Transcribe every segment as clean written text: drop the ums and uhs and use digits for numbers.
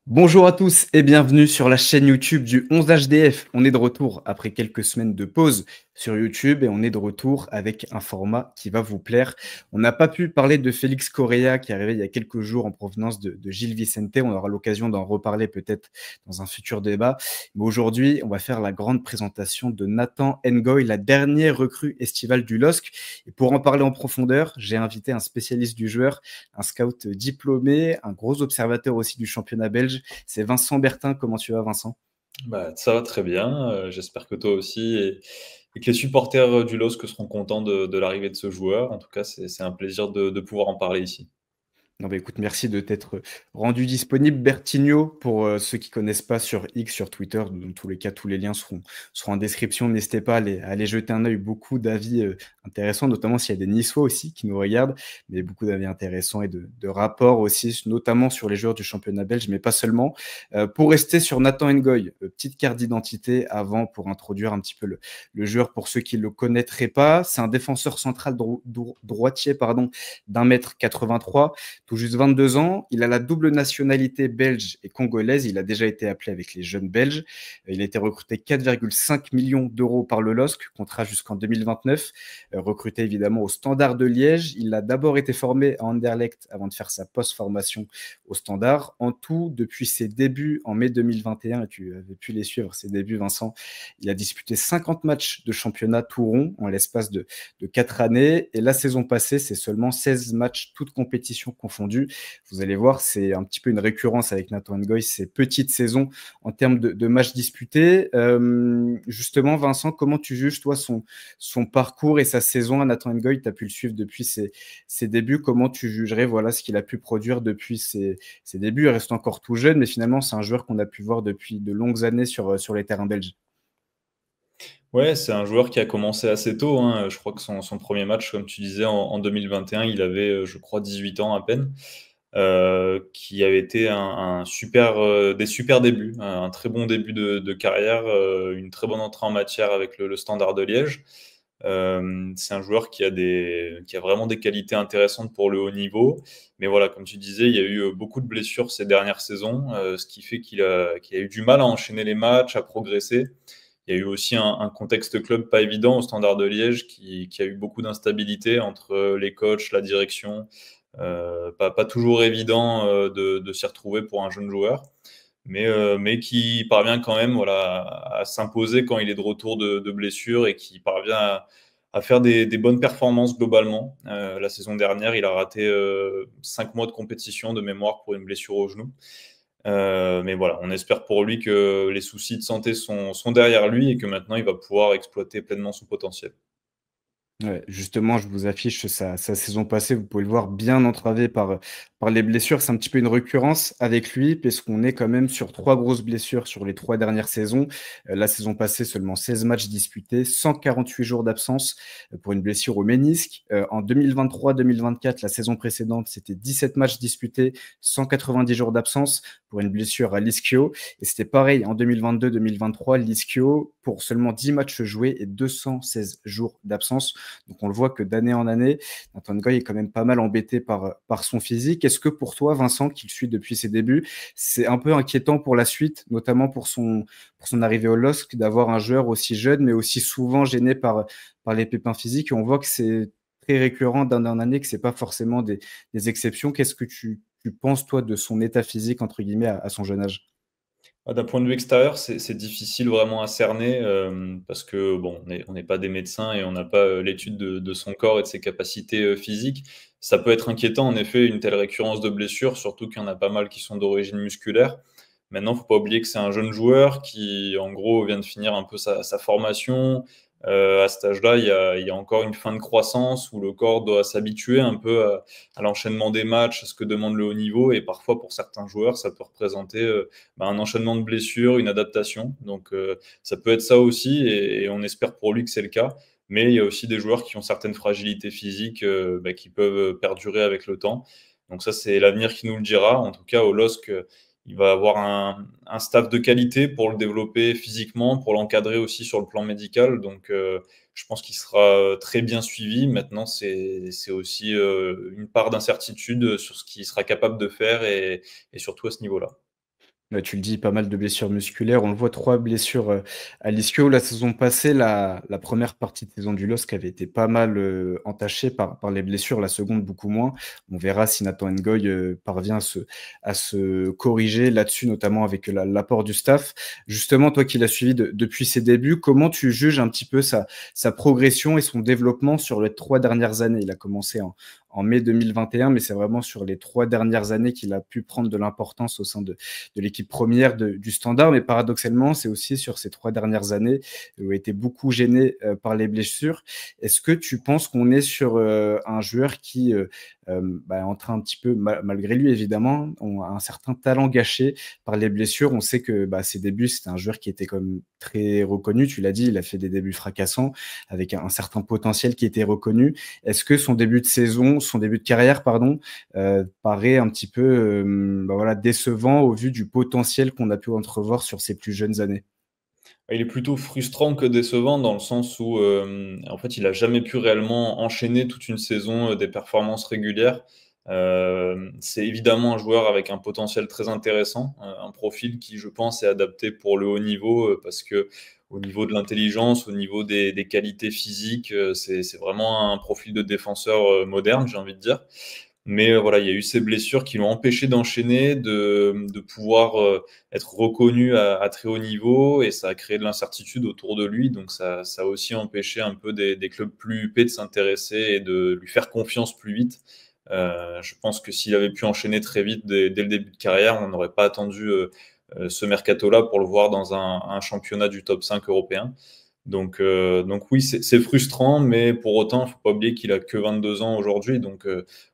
Bonjour à tous et bienvenue sur la chaîne YouTube du 11HDF. On est de retour après quelques semaines de pause sur YouTube et on est de retour avec un format qui va vous plaire. On n'a pas pu parler de Félix Correa qui est arrivé il y a quelques jours en provenance de Gil Vicente. On aura l'occasion d'en reparler peut-être dans un futur débat. Mais aujourd'hui, on va faire la grande présentation de Nathan Ngoy, la dernière recrue estivale du LOSC. Et pour en parler en profondeur, j'ai invité un spécialiste du joueur, un scout diplômé, un gros observateur aussi du championnat belge. C'est Vincent Bertin. Comment tu vas, Vincent? Ça va très bien, j'espère que toi aussi et que les supporters, du LOSC seront contents de l'arrivée de ce joueur. En tout cas, c'est un plaisir de pouvoir en parler ici. Non, bah, écoute, merci de t'être rendu disponible. Bertigno, pour ceux qui connaissent pas sur X, sur Twitter, dans tous les cas, tous les liens seront en description. N'hésitez pas à aller jeter un œil. Beaucoup d'avis intéressants, notamment s'il y a des Niçois aussi qui nous regardent, mais beaucoup d'avis intéressants et de rapports aussi, notamment sur les joueurs du championnat belge, mais pas seulement. Pour rester sur Nathan Ngoy, petite carte d'identité avant pour introduire un petit peu le joueur pour ceux qui ne le connaîtraient pas. C'est un défenseur central droitier d'un mètre 83, tout juste 22 ans. Il a la double nationalité belge et congolaise. Il a déjà été appelé avec les jeunes belges. Il a été recruté 4,5 millions d'euros par le LOSC, contrat jusqu'en 2029. Recruté évidemment au Standard de Liège. Il a d'abord été formé à Anderlecht avant de faire sa post-formation au Standard. En tout, depuis ses débuts en mai 2021, et tu avais pu les suivre, ses débuts, Vincent, il a disputé 50 matchs de championnat tout rond en l'espace de 4 années. Et la saison passée, c'est seulement 16 matchs, toutes compétitions confondues. Vous allez voir, c'est un petit peu une récurrence avec Nathan Ngoy, ces petites saisons en termes de matchs disputés. Justement, Vincent, comment tu juges, toi, son parcours et sa saison à Nathan Ngoy? Tu as pu le suivre depuis ses débuts. Comment tu jugerais voilà, ce qu'il a pu produire depuis ses débuts? Il reste encore tout jeune, mais finalement, c'est un joueur qu'on a pu voir depuis de longues années sur les terrains belges. Ouais, c'est un joueur qui a commencé assez tôt, hein. Je crois que son 1er match, comme tu disais, en 2021, il avait, je crois 18 ans à peine, qui avait été un super, des super débuts, un très bon début de carrière, une très bonne entrée en matière avec le Standard de Liège. C'est un joueur qui a vraiment des qualités intéressantes pour le haut niveau. Mais voilà, comme tu disais, il y a eu beaucoup de blessures ces dernières saisons, ce qui fait qu'il a eu du mal à enchaîner les matchs, à progresser. Il y a eu aussi un contexte club pas évident au Standard de Liège qui a eu beaucoup d'instabilité entre les coachs, la direction. Pas toujours évident de s'y retrouver pour un jeune joueur, mais qui parvient quand même voilà, à s'imposer quand il est de retour de blessure et qui parvient à faire des bonnes performances globalement. La saison dernière, il a raté 5 mois de compétition de mémoire pour une blessure au genou. Mais voilà, on espère pour lui que les soucis de santé sont derrière lui et que maintenant il va pouvoir exploiter pleinement son potentiel. Ouais, justement, je vous affiche sa saison passée, vous pouvez le voir, bien entravée par les blessures. C'est un petit peu une récurrence avec lui, puisqu'on est quand même sur 3 grosses blessures sur les 3 dernières saisons. La saison passée, seulement 16 matchs disputés, 148 jours d'absence pour une blessure au ménisque. En 2023-2024, la saison précédente, c'était 17 matchs disputés, 190 jours d'absence pour une blessure à l'ischio. Et c'était pareil en 2022-2023, l'ischio pour seulement 10 matchs joués et 216 jours d'absence. Donc on le voit que d'année en année, Nathan Ngoy est quand même pas mal embêté par son physique. Est-ce que pour toi, Vincent, qui le suit depuis ses débuts, c'est un peu inquiétant pour la suite, notamment pour son arrivée au LOSC, d'avoir un joueur aussi jeune, mais aussi souvent gêné par les pépins physiques? Et on voit que c'est très récurrent d'année en année, que c'est pas forcément des exceptions. Qu'est-ce que tu penses, toi, de son état physique, entre guillemets, à son jeune âge? D'un point de vue extérieur, c'est difficile vraiment à cerner parce que bon, on n'est pas des médecins et on n'a pas l'étude de son corps et de ses capacités physiques. Ça peut être inquiétant en effet une telle récurrence de blessures, surtout qu'il y en a pas mal qui sont d'origine musculaire. Maintenant, faut pas oublier que c'est un jeune joueur qui, en gros, vient de finir un peu sa formation. À cet âge-là, il y a encore une fin de croissance où le corps doit s'habituer un peu à l'enchaînement des matchs, à ce que demande le haut niveau. Et parfois, pour certains joueurs, ça peut représenter un enchaînement de blessures, une adaptation. Donc, ça peut être ça aussi. Et on espère pour lui que c'est le cas. Mais il y a aussi des joueurs qui ont certaines fragilités physiques qui peuvent perdurer avec le temps. Donc ça, c'est l'avenir qui nous le dira. En tout cas, au LOSC, il va avoir un staff de qualité pour le développer physiquement, pour l'encadrer aussi sur le plan médical. Donc, je pense qu'il sera très bien suivi. Maintenant, c'est aussi une part d'incertitude sur ce qu'il sera capable de faire et surtout à ce niveau-là. Ouais, tu le dis, pas mal de blessures musculaires. On le voit, 3 blessures, à l'ischio. La saison passée, la 1re partie de saison du LOSC avait été pas mal, entachée par les blessures, la seconde beaucoup moins. On verra si Nathan Ngoy, parvient à se corriger là-dessus, notamment avec l'apport du staff. Justement, toi qui l'as suivi depuis ses débuts, comment tu juges un petit peu sa progression et son développement sur les 3 dernières années? Il a commencé en mai 2021, mais c'est vraiment sur les 3 dernières années qu'il a pu prendre de l'importance au sein de l'équipe première du Standard. Mais paradoxalement, c'est aussi sur ces 3 dernières années où il a été beaucoup gêné par les blessures. Est-ce que tu penses qu'on est sur un joueur qui est en train un petit peu, malgré lui évidemment, a un certain talent gâché par les blessures? On sait que ses débuts, c'était un joueur qui était comme très reconnu. Tu l'as dit, il a fait des débuts fracassants avec un certain potentiel qui était reconnu. Est-ce que son début de carrière, pardon, paraît un petit peu décevant au vu du potentiel qu'on a pu entrevoir sur ses plus jeunes années? Il est plutôt frustrant que décevant dans le sens où, en fait, il a jamais pu réellement enchaîner toute une saison, des performances régulières. C'est évidemment un joueur avec un potentiel très intéressant, un profil qui, je pense, est adapté pour le haut niveau, parce qu'au niveau de l'intelligence, au niveau des qualités physiques, c'est vraiment un profil de défenseur, moderne, j'ai envie de dire. Mais voilà, il y a eu ces blessures qui l'ont empêché d'enchaîner, de pouvoir, être reconnu à très haut niveau et ça a créé de l'incertitude autour de lui. Donc ça a aussi empêché un peu des clubs plus huppés de s'intéresser et de lui faire confiance plus vite. Je pense que s'il avait pu enchaîner très vite dès le début de carrière, on n'aurait pas attendu, ce mercato-là pour le voir dans un championnat du top 5 européen. Donc oui, c'est frustrant, mais pour autant, il ne faut pas oublier qu'il a que 22 ans aujourd'hui. Donc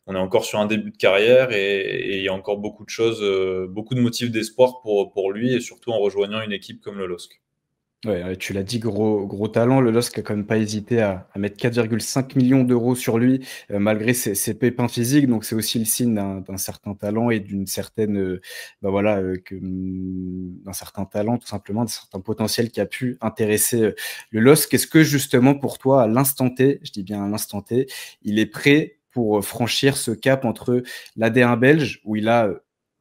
on est encore sur un début de carrière et il y a encore beaucoup de choses, beaucoup de motifs d'espoir pour lui et surtout en rejoignant une équipe comme le LOSC. Ouais, tu l'as dit, gros talent. Le LOSC a quand même pas hésité à mettre 4,5 millions d'euros sur lui, malgré ses pépins physiques. Donc c'est aussi le signe d'un certain talent et d'une certaine, d'un certain talent tout simplement, d'un certain potentiel qui a pu intéresser, le LOSC. Est-ce que justement pour toi, à l'instant T, je dis bien à l'instant T, il est prêt pour, franchir ce cap entre l'AD1 belge où il a,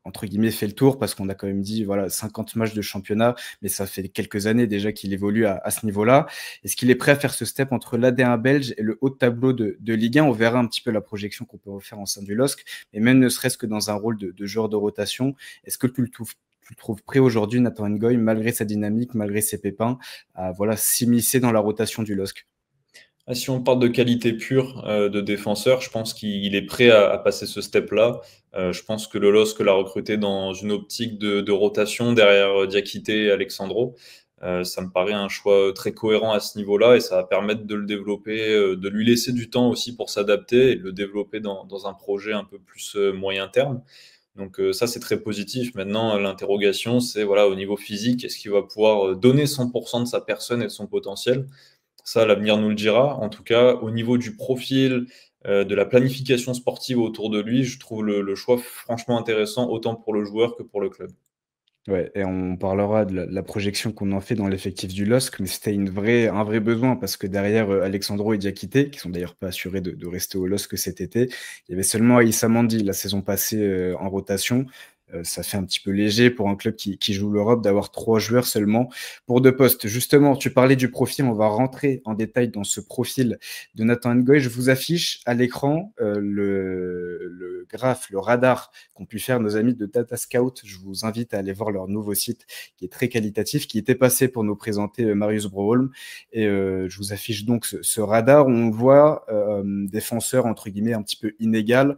entre guillemets «fait le tour» parce qu'on a quand même dit voilà 50 matchs de championnat, mais ça fait quelques années déjà qu'il évolue à ce niveau-là. Est-ce qu'il est prêt à faire ce step entre l'AD1 belge et le haut de tableau de Ligue 1? On verra un petit peu la projection qu'on peut refaire en sein du LOSC, et même ne serait-ce que dans un rôle de joueur de rotation. Est-ce que tu le trouves prêt aujourd'hui, Nathan Ngoy, malgré sa dynamique, malgré ses pépins, à s'immiscer dans la rotation du LOSC? Ah, si on parle de qualité pure de défenseur, je pense qu'il est prêt à passer ce step-là. Je pense que le LOSC l'a recruté dans une optique de rotation derrière Diakité et Alexandro. Ça me paraît un choix très cohérent à ce niveau-là et ça va permettre de le développer, de lui laisser du temps aussi pour s'adapter et de le développer dans un projet un peu plus moyen terme. Donc ça, c'est très positif. Maintenant, l'interrogation, c'est voilà, au niveau physique, est-ce qu'il va pouvoir donner 100% de sa personne et de son potentiel? Ça, l'avenir nous le dira. En tout cas, au niveau du profil, de la planification sportive autour de lui, je trouve le choix franchement intéressant, autant pour le joueur que pour le club. Ouais, et on parlera de la projection qu'on en fait dans l'effectif du LOSC, mais c'était un vrai besoin parce que derrière, Alexandro et Diakité, qui sont d'ailleurs pas assurés de rester au LOSC cet été, il y avait seulement Aïssa Mandi la saison passée, en rotation. Ça fait un petit peu léger pour un club qui joue l'Europe d'avoir 3 joueurs seulement pour 2 postes. Justement, tu parlais du profil, on va rentrer en détail dans ce profil de Nathan Ngoy. Je vous affiche à l'écran, le graphe, le radar qu'ont pu faire nos amis de Data Scout. Je vous invite à aller voir leur nouveau site qui est très qualitatif, qui était passé pour nous présenter Marius Broholm. Et je vous affiche donc ce radar. On voit défenseur entre guillemets un petit peu inégal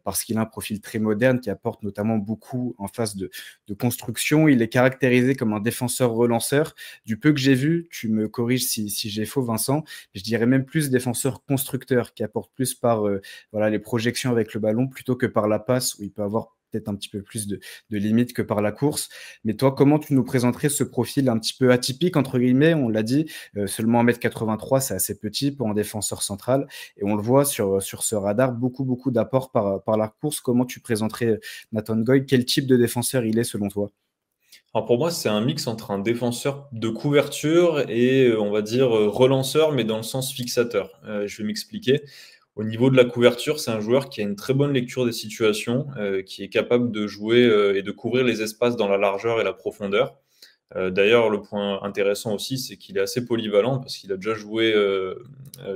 parce qu'il a un profil très moderne qui apporte notamment beaucoup en phase de construction. Il est caractérisé comme un défenseur relanceur. Du peu que j'ai vu, tu me corriges si j'ai faux, Vincent, je dirais même plus défenseur constructeur qui apporte plus par les projections avec le ballon plutôt que par la passe où il peut avoir peut-être un petit peu plus de limites que par la course. Mais toi, comment tu nous présenterais ce profil un petit peu atypique, entre guillemets? On l'a dit, seulement 1,83 m, c'est assez petit pour un défenseur central. Et on le voit sur ce radar, beaucoup d'apports par la course. Comment tu présenterais Nathan Ngoy? Quel type de défenseur il est selon toi? Alors pour moi, c'est un mix entre un défenseur de couverture et on va dire, relanceur, mais dans le sens fixateur. Je vais m'expliquer. Au niveau de la couverture, c'est un joueur qui a une très bonne lecture des situations, qui est capable de jouer et de couvrir les espaces dans la largeur et la profondeur. D'ailleurs, le point intéressant aussi, c'est qu'il est assez polyvalent parce qu'il a déjà joué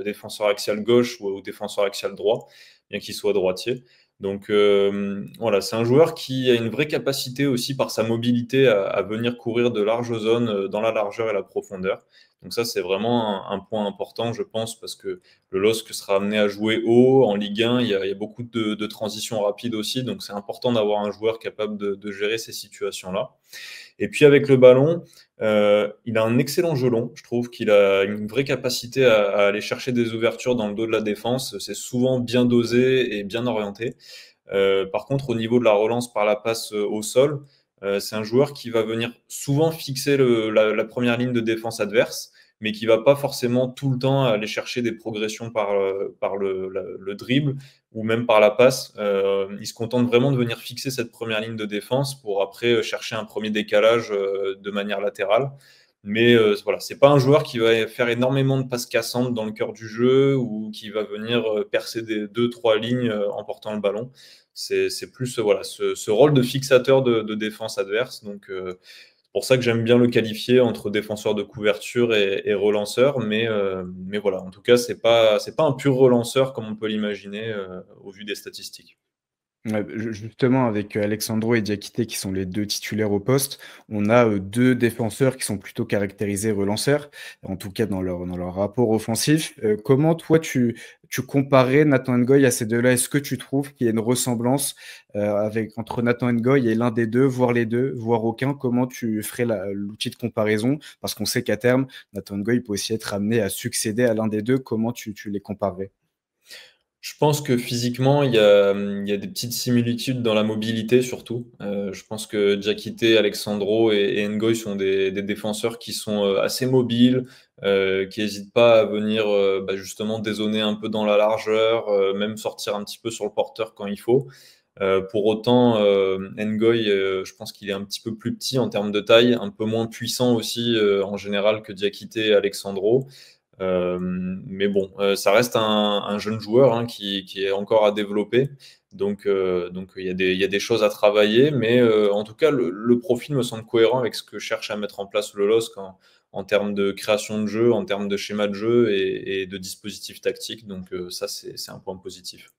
défenseur axial gauche ou défenseur axial droit, bien qu'il soit droitier. Donc voilà, c'est un joueur qui a une vraie capacité aussi par sa mobilité à venir couvrir de larges zones dans la largeur et la profondeur. Donc ça, c'est vraiment un point important, je pense, parce que le LOSC sera amené à jouer haut en Ligue 1. Il y a beaucoup de transitions rapides aussi, donc c'est important d'avoir un joueur capable de gérer ces situations-là. Et puis avec le ballon, il a un excellent jeu long. Je trouve qu'il a une vraie capacité à aller chercher des ouvertures dans le dos de la défense. C'est souvent bien dosé et bien orienté. Par contre, au niveau de la relance par la passe au sol, c'est un joueur qui va venir souvent fixer la première ligne de défense adverse, mais qui va pas forcément tout le temps aller chercher des progressions par le dribble ou même par la passe. Il se contente vraiment de venir fixer cette première ligne de défense pour après chercher un premier décalage de manière latérale. Mais voilà, c'est pas un joueur qui va faire énormément de passes cassantes dans le cœur du jeu ou qui va venir percer des 2-3 lignes en portant le ballon. C'est plus voilà, ce rôle de fixateur de défense adverse. Donc, c'est pour ça que j'aime bien le qualifier entre défenseur de couverture et relanceur. Mais voilà, en tout cas, c'est pas un pur relanceur comme on peut l'imaginer au vu des statistiques. Ouais, justement, avec Alexandro et Diakité, qui sont les 2 titulaires au poste, on a 2 défenseurs qui sont plutôt caractérisés relanceurs, en tout cas dans leur rapport offensif. Comment toi tu comparais Nathan Ngoy à ces 2-là? Est-ce que tu trouves qu'il y a une ressemblance entre Nathan Ngoy et l'un des 2, voire les 2, voire aucun? Comment tu ferais l'outil de comparaison? Parce qu'on sait qu'à terme, Nathan Ngoy peut aussi être amené à succéder à l'un des 2. Comment tu les comparerais? Je pense que physiquement, il y a des petites similitudes dans la mobilité surtout. Je pense que Diakité, Alexandro et Ngoy sont des défenseurs qui sont assez mobiles, qui n'hésitent pas à venir justement dézonner un peu dans la largeur, même sortir un petit peu sur le porteur quand il faut. Pour autant, Ngoy, je pense qu'il est un petit peu plus petit en termes de taille, un peu moins puissant aussi en général que Diakité et Alexandro. Mais bon, ça reste un jeune joueur hein, qui est encore à développer. Donc il y a des choses à travailler. Mais en tout cas, le profil me semble cohérent avec ce que cherche à mettre en place le LOSC en termes de création de jeu, en termes de schéma de jeu et de dispositifs tactiques. Donc ça, c'est un point positif.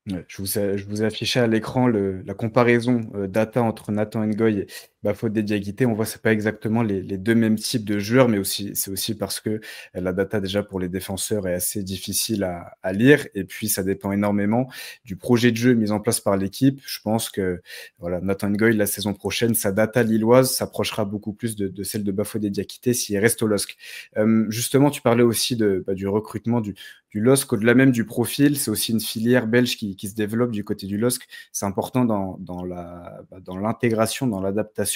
Ouais, je vous ai affiché à l'écran la comparaison data entre Nathan Ngoy et Bafodé Diakité. On voit que c'est pas exactement les 2 mêmes types de joueurs, mais c'est aussi parce que la data déjà pour les défenseurs est assez difficile à lire et puis ça dépend énormément du projet de jeu mis en place par l'équipe. Je pense que voilà, Nathan Ngoy la saison prochaine, sa data lilloise s'approchera beaucoup plus de celle de Bafodé Diakité s'il reste au LOSC. Justement, tu parlais aussi du recrutement du LOSC, au-delà même du profil, c'est aussi une filière belge qui se développe du côté du LOSC. C'est important dans l'intégration, dans l'adaptation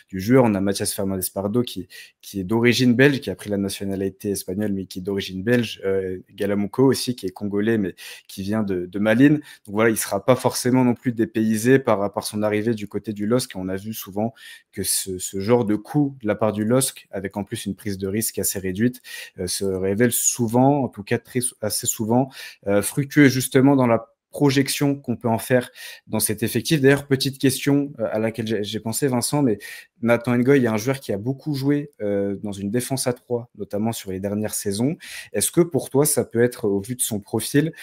du joueur. On a Mathias Fernandez Pardo qui est d'origine belge, qui a pris la nationalité espagnole, mais qui est d'origine belge. Galamouko aussi, qui est congolais, mais qui vient de Malines. Donc voilà, il ne sera pas forcément non plus dépaysé par son arrivée du côté du LOSC. On a vu souvent que ce genre de coup de la part du LOSC, avec en plus une prise de risque assez réduite, se révèle souvent, en tout cas assez souvent, fructueux justement dans la projection qu'on peut en faire dans cet effectif. D'ailleurs, petite question à laquelle j'ai pensé, Vincent, mais Nathan Ngoy est un joueur qui a beaucoup joué dans une défense à 3, notamment sur les dernières saisons. Est-ce que pour toi, ça peut être, au vu de son profil,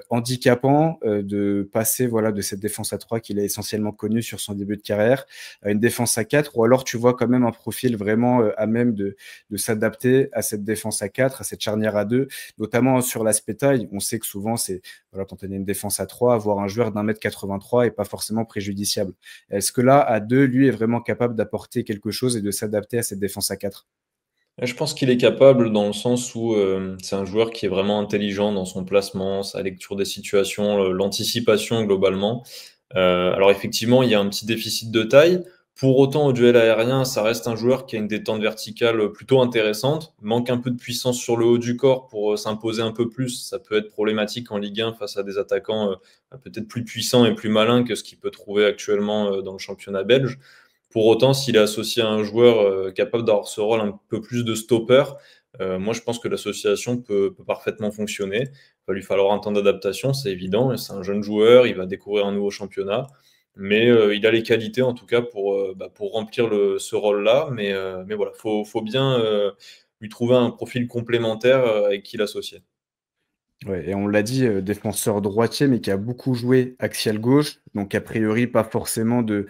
handicapant de passer voilà, de cette défense à 3 qu'il a essentiellement connue sur son début de carrière à une défense à 4, ou alors tu vois quand même un profil vraiment à même de s'adapter à cette défense à 4, à cette charnière à 2, notamment sur l'aspect taille? On sait que souvent, c'est voilà, quand on a une défense à 3, avoir un joueur d'1m83 est pas forcément préjudiciable. Est-ce que là, à 2, lui est vraiment capable d'apporter quelque chose et de s'adapter à cette défense à 4? Je pense qu'il est capable dans le sens où c'est un joueur qui est vraiment intelligent dans son placement, sa lecture des situations, l'anticipation globalement. Alors effectivement, il y a un petit déficit de taille. Pour autant, au duel aérien, ça reste un joueur qui a une détente verticale plutôt intéressante. Manque un peu de puissance sur le haut du corps pour s'imposer un peu plus. Ça peut être problématique en Ligue 1 face à des attaquants peut-être plus puissants et plus malins que ce qu'il peut trouver actuellement dans le championnat belge. Pour autant, s'il est associé à un joueur capable d'avoir ce rôle un peu plus de stopper, Moi, je pense que l'association peut parfaitement fonctionner. Il va lui falloir un temps d'adaptation, c'est évident. C'est un jeune joueur, il va découvrir un nouveau championnat. Mais il a les qualités, en tout cas, pour remplir ce rôle-là. Mais voilà, faut bien lui trouver un profil complémentaire avec qui l'associer. Ouais, et on l'a dit, défenseur droitier, mais qui a beaucoup joué axial gauche, donc a priori pas forcément de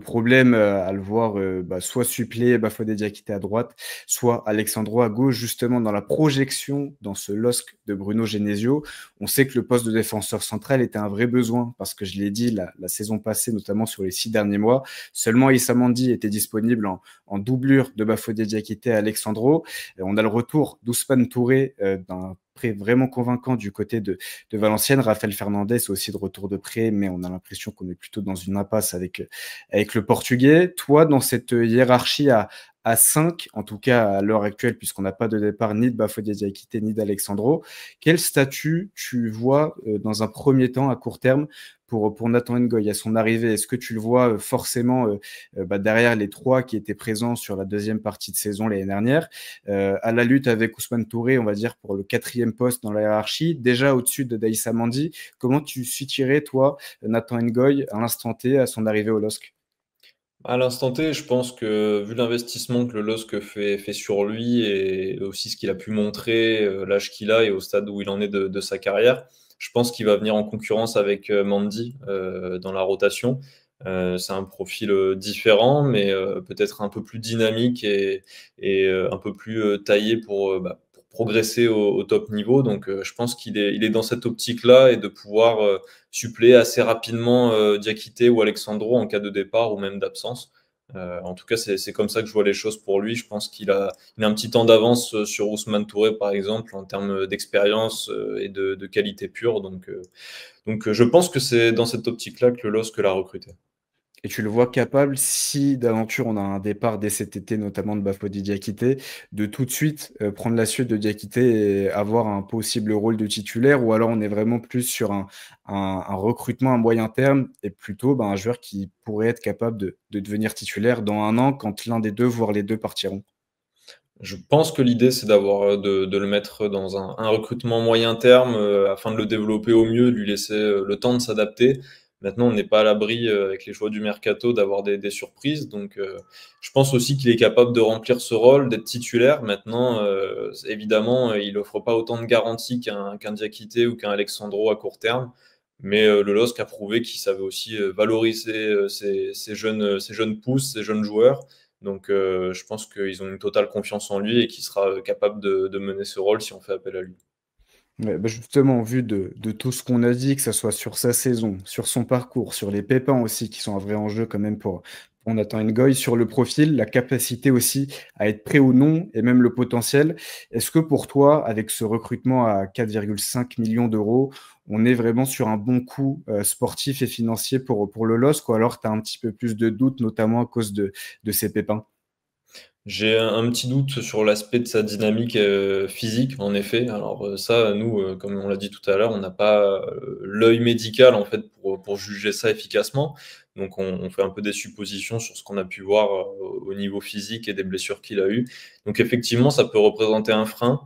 problème, à le voir, soit suppléer Bafodé Diakité à droite, soit Alexandro à gauche. Justement, dans la projection, dans ce LOSC de Bruno Genesio, on sait que le poste de défenseur central était un vrai besoin parce que je l'ai dit la saison passée, notamment sur les 6 derniers mois, seulement Issa Mendy était disponible en doublure de Bafodé Diakité à Alexandro. Et on a le retour d'Ousmane Touré, d'un prêt vraiment convaincant du côté de Valenciennes. Raphaël Fernandez aussi de retour de prêt, mais on a l'impression qu'on est plutôt dans une impasse avec le Portugais. Toi, dans cette hiérarchie à 5, en tout cas à l'heure actuelle, puisqu'on n'a pas de départ ni de Bafodé Diakité ni d'Alexandro, quel statut tu vois dans un premier temps, à court terme, pour Nathan Ngoy à son arrivée? Est-ce que tu le vois forcément derrière les 3 qui étaient présents sur la deuxième partie de saison l'année dernière, à la lutte avec Ousmane Touré, on va dire, pour le 4e poste dans la hiérarchie, déjà au-dessus de Daïssa Mandi? Comment tu situerais, toi, Nathan Ngoy, à l'instant T, à son arrivée au LOSC? À l'instant T, je pense que vu l'investissement que le LOSC fait sur lui et aussi ce qu'il a pu montrer, l'âge qu'il a et au stade où il en est de sa carrière, je pense qu'il va venir en concurrence avec Mandy dans la rotation. C'est un profil différent, mais peut-être un peu plus dynamique et un peu plus taillé pour progresser au top niveau. Donc je pense il est dans cette optique-là et de pouvoir suppléer assez rapidement Diakité ou Alexandro en cas de départ ou même d'absence. En tout cas, c'est comme ça que je vois les choses pour lui. Je pense il a un petit temps d'avance sur Ousmane Touré, par exemple, en termes d'expérience et de qualité pure. Donc, je pense que c'est dans cette optique-là que le LOSC l'a recruté. Et tu le vois capable, si d'aventure on a un départ dès cet été, notamment de Bafodé Diakité, de tout de suite prendre la suite de Diakité et avoir un possible rôle de titulaire, ou alors on est vraiment plus sur un recrutement à moyen terme et plutôt un joueur qui pourrait être capable de devenir titulaire dans un an quand l'un des deux, voire les deux partiront. Je pense que l'idée, c'est de le mettre dans un recrutement moyen terme afin de le développer au mieux, de lui laisser le temps de s'adapter. Maintenant, on n'est pas à l'abri, avec les choix du mercato, d'avoir des surprises. Donc, je pense aussi qu'il est capable de remplir ce rôle, d'être titulaire. Maintenant, évidemment, il n'offre pas autant de garanties qu'un Diakité ou qu'un Alexandro à court terme. Mais le LOSC a prouvé qu'il savait aussi valoriser ces jeunes pousses, ces jeunes joueurs. Donc, je pense qu'ils ont une totale confiance en lui et qu'il sera capable de mener ce rôle si on fait appel à lui. Ouais, justement, au vu de tout ce qu'on a dit, que ça soit sur sa saison, sur son parcours, sur les pépins aussi, qui sont un vrai enjeu quand même pour Nathan Ngoy, sur le profil, la capacité aussi à être prêt ou non, et même le potentiel. Est-ce que pour toi, avec ce recrutement à 4,5 millions d'euros, on est vraiment sur un bon coup sportif et financier pour le LOSC, ou alors tu as un petit peu plus de doutes, notamment à cause de ces pépins? J'ai un petit doute sur l'aspect de sa dynamique physique, en effet. Alors ça, nous, comme on l'a dit tout à l'heure, on n'a pas l'œil médical en fait pour juger ça efficacement. Donc on fait un peu des suppositions sur ce qu'on a pu voir au niveau physique et des blessures qu'il a eues. Donc effectivement, ça peut représenter un frein.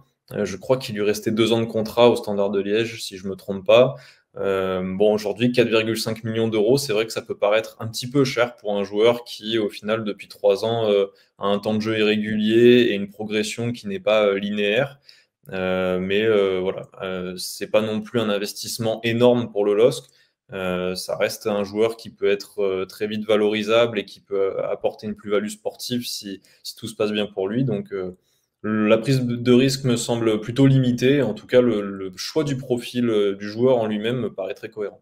Je crois qu'il lui restait 2 ans de contrat au Standard de Liège, si je me trompe pas. Bon, aujourd'hui, 4,5 millions d'euros, c'est vrai que ça peut paraître un petit peu cher pour un joueur qui, au final, depuis 3 ans, un temps de jeu irrégulier et une progression qui n'est pas linéaire. Mais voilà, c'est pas non plus un investissement énorme pour le LOSC. Ça reste un joueur qui peut être très vite valorisable et qui peut apporter une plus-value sportive si tout se passe bien pour lui. Donc la prise de risque me semble plutôt limitée. En tout cas, le choix du profil du joueur en lui-même me paraît très cohérent.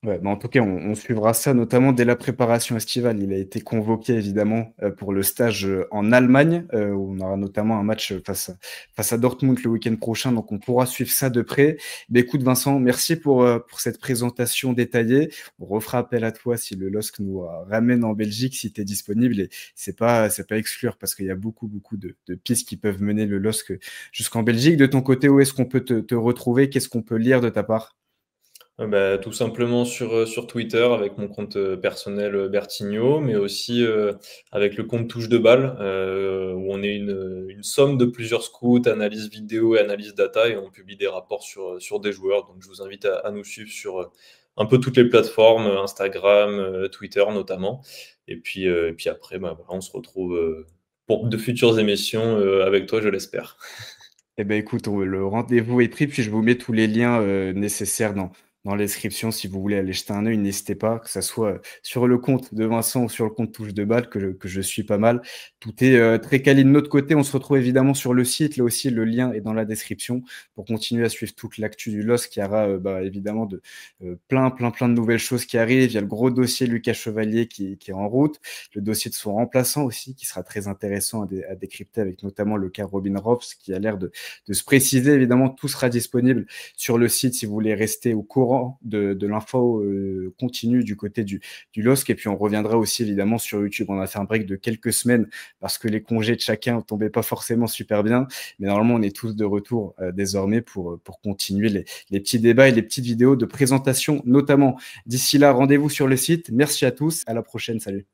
Ouais, en tout cas, on suivra ça notamment dès la préparation estivale. Il a été convoqué évidemment pour le stage en Allemagne, où on aura notamment un match face à Dortmund le week-end prochain, donc on pourra suivre ça de près. Mais écoute Vincent, merci pour cette présentation détaillée. On refera appel à toi si le LOSC nous ramène en Belgique, si tu es disponible. Et c'est pas exclure parce qu'il y a beaucoup de pistes qui peuvent mener le LOSC jusqu'en Belgique. De ton côté, où est-ce qu'on peut te retrouver? Qu'est-ce qu'on peut lire de ta part? Tout simplement sur Twitter avec mon compte, personnel, Bertigno, mais aussi, avec le compte Touche de Balle, où on est une somme de plusieurs scouts, analyse vidéo et analyse data et on publie des rapports sur des joueurs. Donc je vous invite à nous suivre sur, un peu toutes les plateformes, Instagram, Twitter notamment et puis après, voilà, on se retrouve, pour de futures émissions, avec toi, je l'espère. Eh ben, écoute, le rendez-vous est pris, puis je vous mets tous les liens, nécessaires dans la description si vous voulez aller jeter un œil. N'hésitez pas, que ça soit, sur le compte de Vincent ou sur le compte Touche de Balle que je suis pas mal. Tout est, très quali de notre côté. On se retrouve évidemment sur le site. Là aussi, le lien est dans la description pour continuer à suivre toute l'actu du LOSC. Il y aura, évidemment plein de nouvelles choses qui arrivent. Il y a le gros dossier Lucas Chevalier qui est en route. Le dossier de son remplaçant aussi qui sera très intéressant à décrypter avec notamment le cas Robin Rops qui a l'air de se préciser. Évidemment, tout sera disponible sur le site si vous voulez rester au courant de l'info continue du côté du LOSC. Et puis, on reviendra aussi évidemment sur YouTube. On a fait un break de quelques semaines parce que les congés de chacun ne tombaient pas forcément super bien. Mais normalement, on est tous de retour désormais pour continuer les petits débats et les petites vidéos de présentation notamment. D'ici là, rendez-vous sur le site. Merci à tous. À la prochaine. Salut.